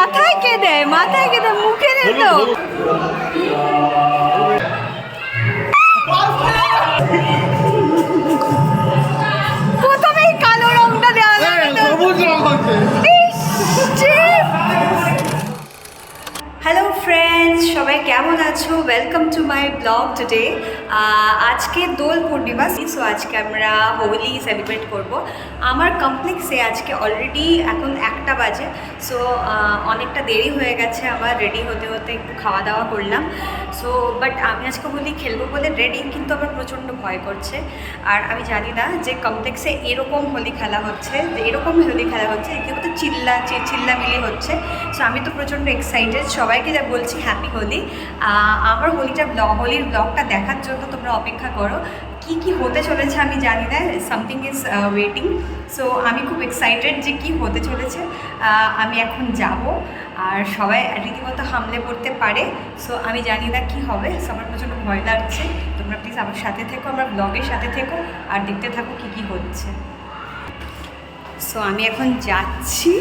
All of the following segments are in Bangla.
মাথায় কে দেয়, মাথায় কে দেয়, মুখে দেয় তো। প্রথমেই কালো রংটা দেওয়া হ্যালো ফ্রেন্ডস, সবাই কেমন আছো? Welcome to my blog today. আজকে দোল পূর্ণিমা, সো আজকে আমরা হোলি সেলিব্রেট করব। আমার কমপ্লেক্সে আজকে অলরেডি এখন 1টা বাজে, সো অনেকটা দেরি হয়ে গেছে আমার রেডি হতে হতে, একটু খাওয়া দাওয়া করলাম। সো বাট আমি আজকে হোলি খেলবো বলে রেডি, কিন্তু আমার প্রচণ্ড ভয় করছে। আর আমি জানি না যে কমপ্লেক্সে এরকম হোলি খেলা হচ্ছে, যে এরকম হোলি খেলা হচ্ছে, কিন্তু চিল্লামিলি হচ্ছে। সো আমি তো প্রচণ্ড এক্সাইটেড, সবাইকে যা বলছি হ্যাপি হোলি। আমার হোলির ব্লগটা দেখার জন্য তোমরা অপেক্ষা করো। কি কি হতে চলেছে আমি জানি না, সামথিং ইজ ওয়েটিং। সো আমি খুব এক্সাইটেড যে কি হতে চলেছে। আমি এখন যাব, আর সবাই রীতিমতো হামলে পড়তে পারে। সো আমি জানি না কি হবে, সো আমার প্রচণ্ড ভয় লাগছে। তোমরা প্লিজ আমার সাথে থেকো, আমার ব্লগের সাথে থেকো, আর দেখতে থাকো কি কি হচ্ছে। সো আমি এখন যাচ্ছি।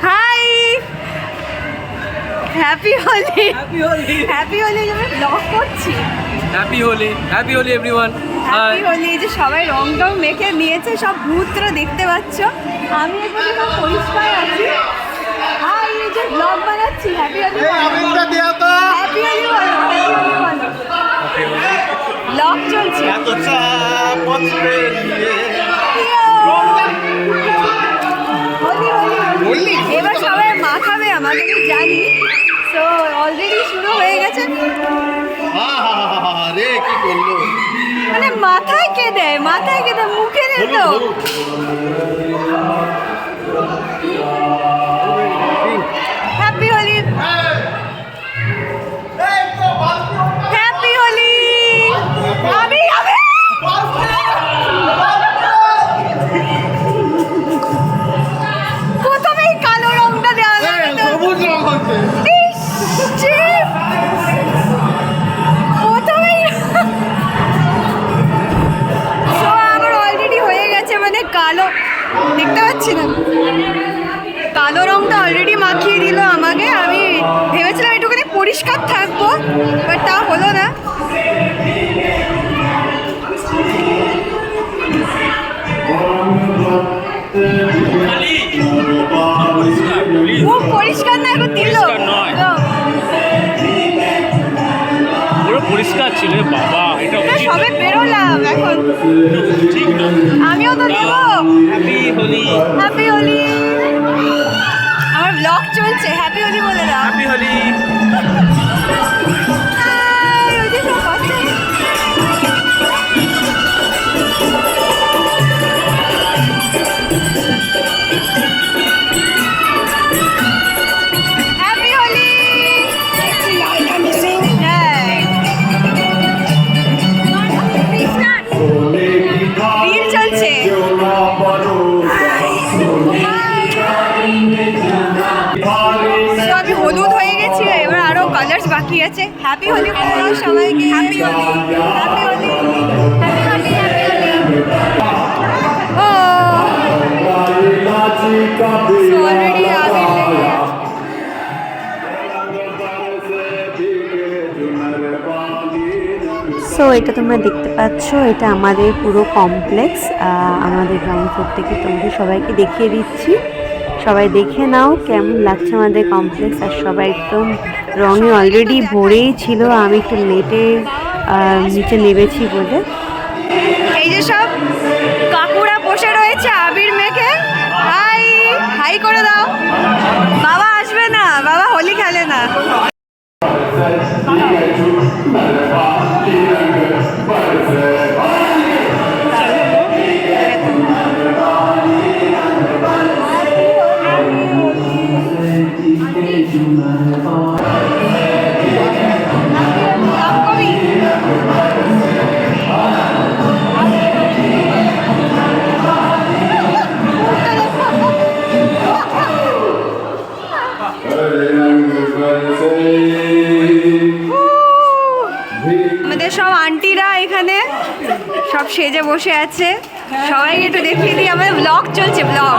Hi, happy Holi. Happy Holi, happy Holi. আমি ব্লগ করছি। Happy Holi, happy Holi everyone. Happy Holi. এই যে সবাই রং টং মেখে নিয়েছে, সব ভূতরা দেখতে পাচ্ছ। আমি এখানে সব পরিষ্কার আছি। হাই, এই যে ব্লগ বানাচ্ছি। হ্যাপি হোলি, হ্যাপি হোলি বলো, ব্লগ চলছে। এবার সবাই মাখাবে আমাদের, জানি। তো অলরেডি শুরু হয়ে গেছে। মানে মাথায় কে দেয়, মাথায় কে দেয়, মুখে দেয় তো। Happy Holi, happy Holi. আমি প্রথমেই কালো রংটা দেওয়া আমার অলরেডি হয়ে গেছে, মানে কালো দেখতে পাচ্ছি না, কালো রংটা অলরেডি মাখিয়ে দিল আমাকে। আমি ভেবেছিলাম একটুখানি পরিষ্কার থাকবো, বাট তা হলো না। খুব পরিষ্কার না, এখন দিল পুরো পরিষ্কার ছিল বাবা। এটা সবে বেরোলাম এখন, ঠিক না? আমিও তো দেব। Happy Holi, happy Holi. আমার ব্লগ চলছে, হ্যাপি হোলি বলে দাও। হ্যাপি হোলি। আমি হলুদ হয়ে গেছি, এবার আরো কালার্স বাকি আছে। হ্যাপি হোলি বলো সবাইকে। Happy Holi, happy Holi, happy Holi. ও অলরেডি আগে সো এটা তোমরা দেখতে পাচ্ছ, এটা আমাদের পুরো কমপ্লেক্স। আমাদের গ্রাউন্ড ফ্লোর থেকে তোমাদের সবাইকে দেখিয়ে দিচ্ছি। সবাই দেখে নাও কেমন লাগছে আমাদের কমপ্লেক্স। আর সবাই একদম রঙে অলরেডি ভরেই ছিল, আমি একটু লেটে নিচে নেমেছি বলে। এই যে সব কাকুরা বসে রয়েছে আবির মেখে। হাই হাই করে দাও। বাবা আসবে না, বাবা হোলি খেলে না। সব সেজে বসে আছে, সবাইকে একটু দেখিয়ে দিই, আমাদের ব্লগ চলছে, vlog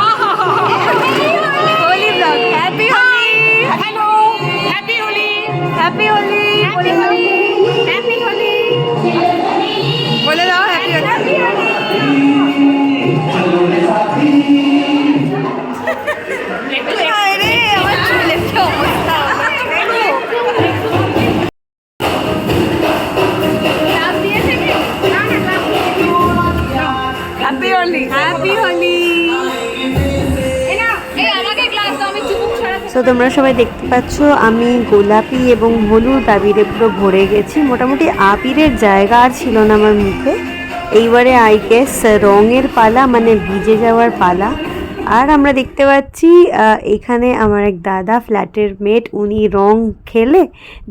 Holi vlog. Happy Holi, hello, happy Holi, happy Holi, happy Holi, happy Holi, বলে দাও হ্যাপি হোলি। আরে আমার চুলের কি অবস্থা হলো। Happy Holi, happy Holi. তো তোমরা সবাই দেখতে পাচ্ছ আমি গোলাপি এবং হলুদ আবিরে পুরো ভরে গেছি। মোটামুটি আবিরের জায়গা আর ছিল না আমার মুখে। এইবারে আই গেস রঙের পালা, মানে ভিজে যাওয়ার পালা। আর আমরা দেখতে পাচ্ছি এখানে আমার এক দাদা ফ্ল্যাটের মেট, উনি রং খেলে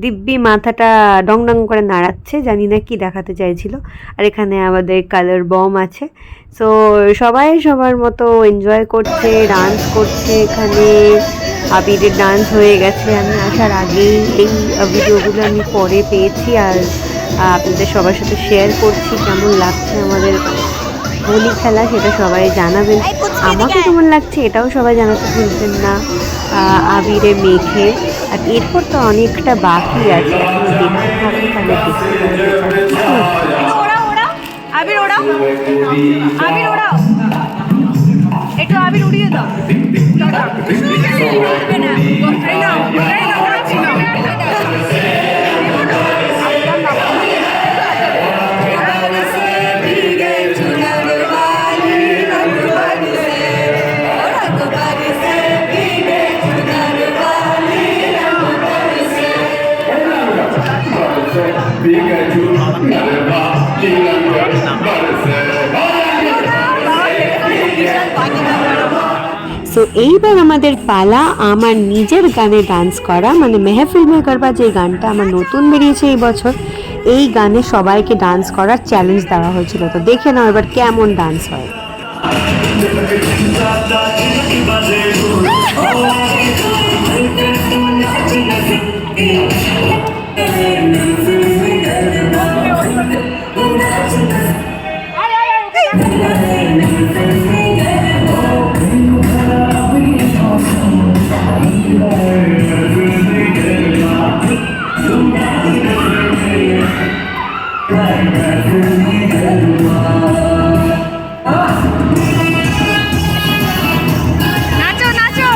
দিব্যি মাথাটা ডং ডং করে নাড়াচ্ছে, জানি না কি দেখাতে চাইছিল। আর এখানে আমাদের কালার বম আছে। সো সবাই সবার মতো এনজয় করছে, ডান্স করছে। এখানে আবিরের ডান্স হয়ে গেছে। আমি আসার আগেই এই ভিডিওগুলো আমি পরে পেয়েছি, আর আপনাদের সবার সাথে শেয়ার করছি কেমন লাগছে আমাদের হোলি খেলা, সেটা সবাই জানাবেন। আমাকে কেমন লাগছে এটাও সবাই জানাতে ভুলবেন না আবিরে মেখে। আর এরপর তো অনেকটা বাকি আছে, এখনো দেখতে থাকি, তাহলে দেখতে আবির ওড়াও, আবির ওড়াও, একটু আবির উড়িয়ে দাও। সো এইবার আমাদের পালা আমার নিজের গানে ডান্স করা, মানে মেহফিল মে গরবা যে গানটা আমার নতুন বেরিয়েছে এই বছর, এই গানে সবাইকে ডান্স করার চ্যালেঞ্জ দেওয়া হয়েছিল। তো দেখে নাও এবার কেমন ডান্স হয়। নাচো নাচো।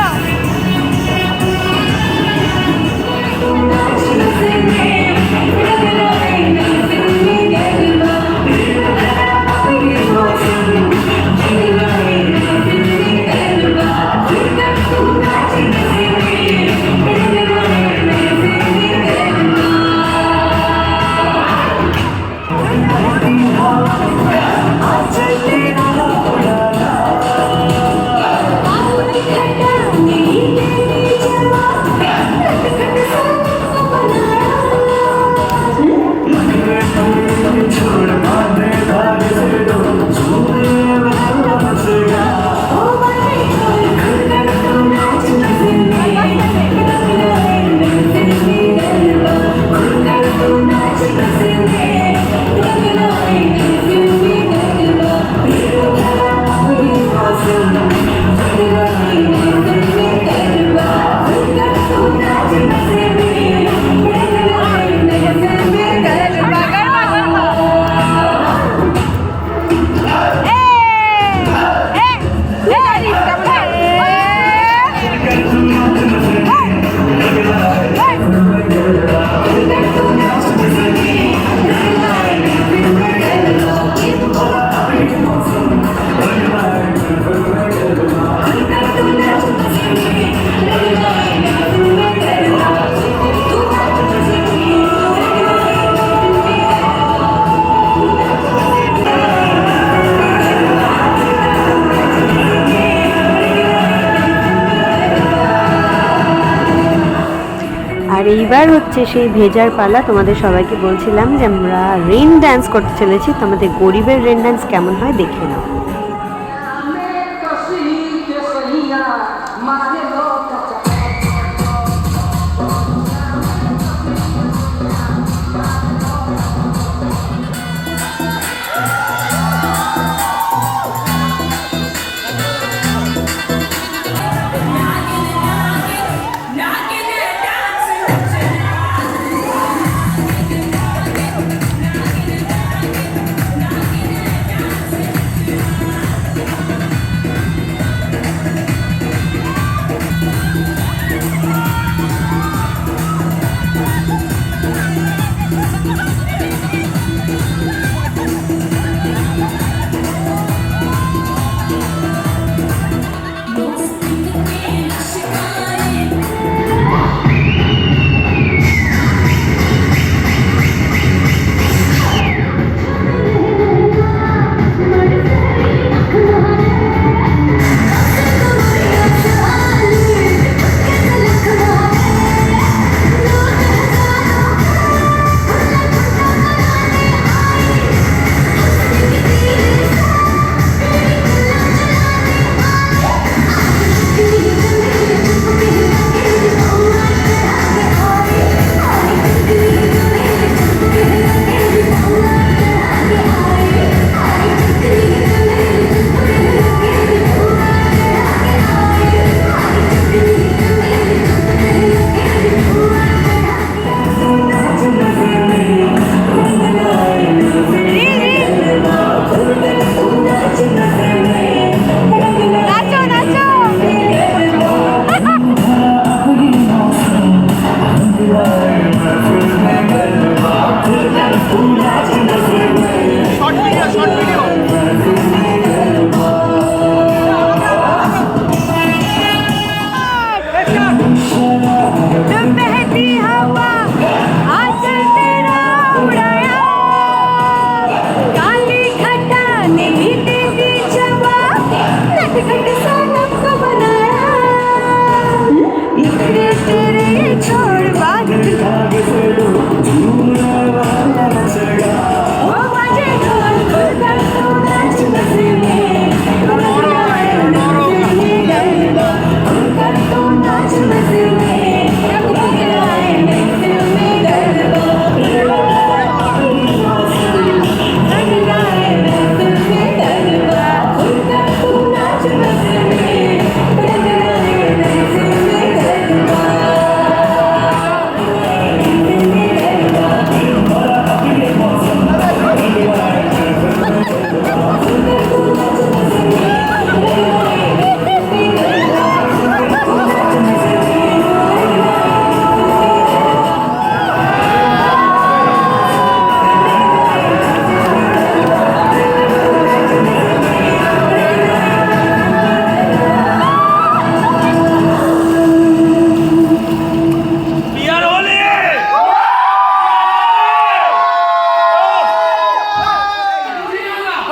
আর এইবার হচ্ছে সেই ভেজার পালা। তোমাদের সবাইকে বলছিলাম যে আমরা রেন ডান্স করতে চলেছি, তো আমাদের গরিবের রেন ডান্স কেমন হয় দেখে নাও।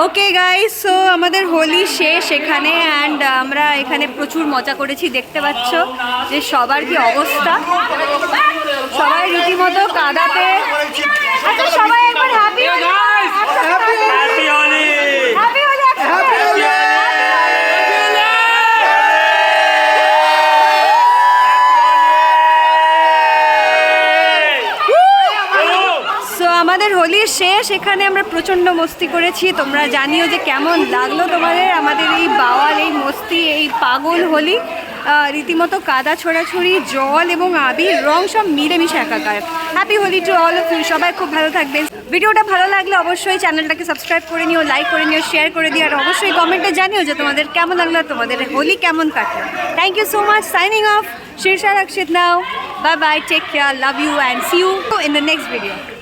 ওকে গাইস, সো আমাদের হোলি শেষ এখানে অ্যান্ড আমরা এখানে প্রচুর মজা করেছি। দেখতে পাচ্ছ যে সবার কি অবস্থা, সবাই রীতিমতো কাদাতে। আচ্ছা সবাই একবার happy Holi. Happy Holi. Happy Holi. আমাদের হোলি শেষ, এখানে আমরা প্রচণ্ড মস্তি করেছি। তোমরা জানিও যে কেমন লাগলো তোমাদের আমাদের এই বাওয়াল, এই মস্তি, এই পাগল হোলি। রীতিমতো কাদা ছোড়াছুড়ি, জল এবং আবির রং সব মিলেমিশে একাকার। Happy Holi to all of you. সবাই খুব ভালো থাকবেন। ভিডিওটা ভালো লাগলে অবশ্যই চ্যানেলটাকে সাবস্ক্রাইব করে নিও, লাইক করে নিও, শেয়ার করে দিও, আর অবশ্যই কমেন্টে জানিও যে তোমাদের কেমন লাগলো, তোমাদের হোলি কেমন কাটলো। Thank you so much. Signing off, Shirsha Rakshit now. Bye bye, take care, love you and see you in the next video.